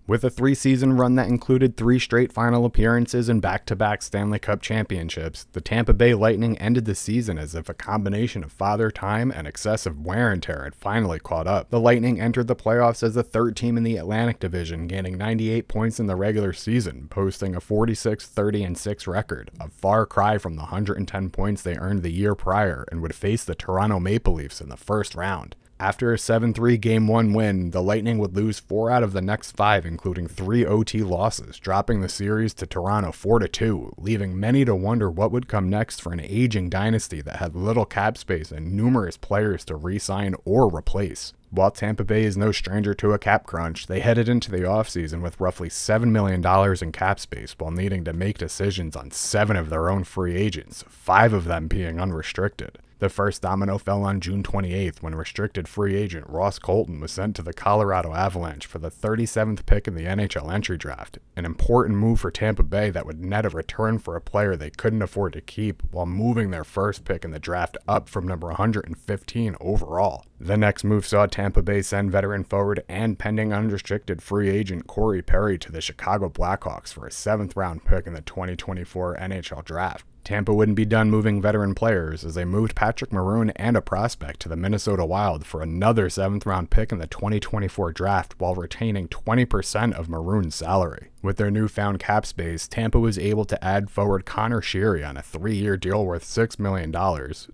With a 3-season run that included 3 straight final appearances and back-to-back Stanley Cup championships, the Tampa Bay Lightning ended the season as if a combination of father time and excessive wear and tear had finally caught up. The Lightning entered the playoffs as the third team in the Atlantic Division, gaining 98 points in the regular season, posting a 46-30-6 record, a far cry from the 110 points they earned the year prior, and would face the Toronto Maple Leafs in the first round. After a 7-3 Game 1 win, the Lightning would lose 4 out of the next 5, including 3 OT losses, dropping the series to Toronto 4-2, leaving many to wonder what would come next for an aging dynasty that had little cap space and numerous players to re-sign or replace. While Tampa Bay is no stranger to a cap crunch, they headed into the offseason with roughly $7 million in cap space while needing to make decisions on 7 of their own free agents, 5 of them being unrestricted. The first domino fell on June 28th when restricted free agent Ross Colton was sent to the Colorado Avalanche for the 37th pick in the NHL entry draft, an important move for Tampa Bay that would net a return for a player they couldn't afford to keep while moving their first pick in the draft up from number 115 overall. The next move saw Tampa Bay send veteran forward and pending unrestricted free agent Corey Perry to the Chicago Blackhawks for a 7th-round pick in the 2024 NHL draft. Tampa wouldn't be done moving veteran players as they moved Patrick Maroon and a prospect to the Minnesota Wild for another 7th-round pick in the 2024 draft while retaining 20% of Maroon's salary. With their newfound cap space, Tampa was able to add forward Connor Sheary on a 3-year deal worth $6 million,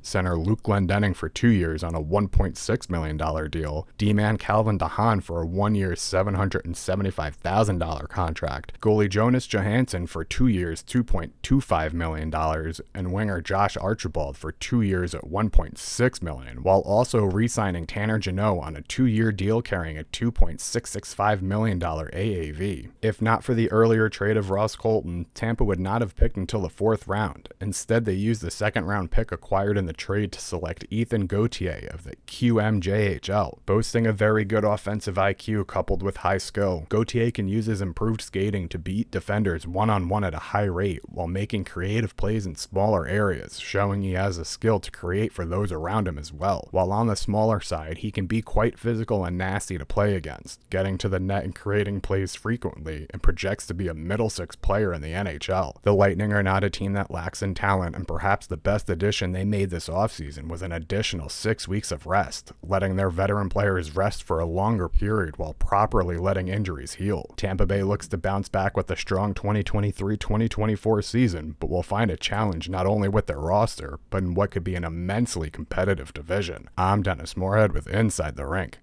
center Luke Glendening for 2 years on a $1.6 million deal, D-man Calvin DeHaan for a 1-year $775,000 contract, goalie Jonas Johansson for 2 years $2.25 million, and winger Josh Archibald for 2 years at $1.6 million, while also re-signing Tanner Jeannot on a 2-year deal carrying a $2.665 million AAV. If not for the earlier trade of Ross Colton, Tampa would not have picked until the 4th round. Instead, they used the 2nd-round pick acquired in the trade to select Ethan Gauthier of the QMJHL. Boasting a very good offensive IQ coupled with high skill, Gauthier can use his improved skating to beat defenders one-on-one at a high rate while making creative plays in smaller areas, showing he has a skill to create for those around him as well. While on the smaller side, he can be quite physical and nasty to play against, getting to the net and creating plays frequently, and projects to be a middle 6 player in the NHL. The Lightning are not a team that lacks in talent, and perhaps the best addition they made this offseason was an additional 6 weeks of rest, letting their veteran players rest for a longer period while properly letting injuries heal. Tampa Bay looks to bounce back with a strong 2023-2024 season, but will find a challenge not only with their roster, but in what could be an immensely competitive division. I'm Dennis Moorhead with Inside the Rink.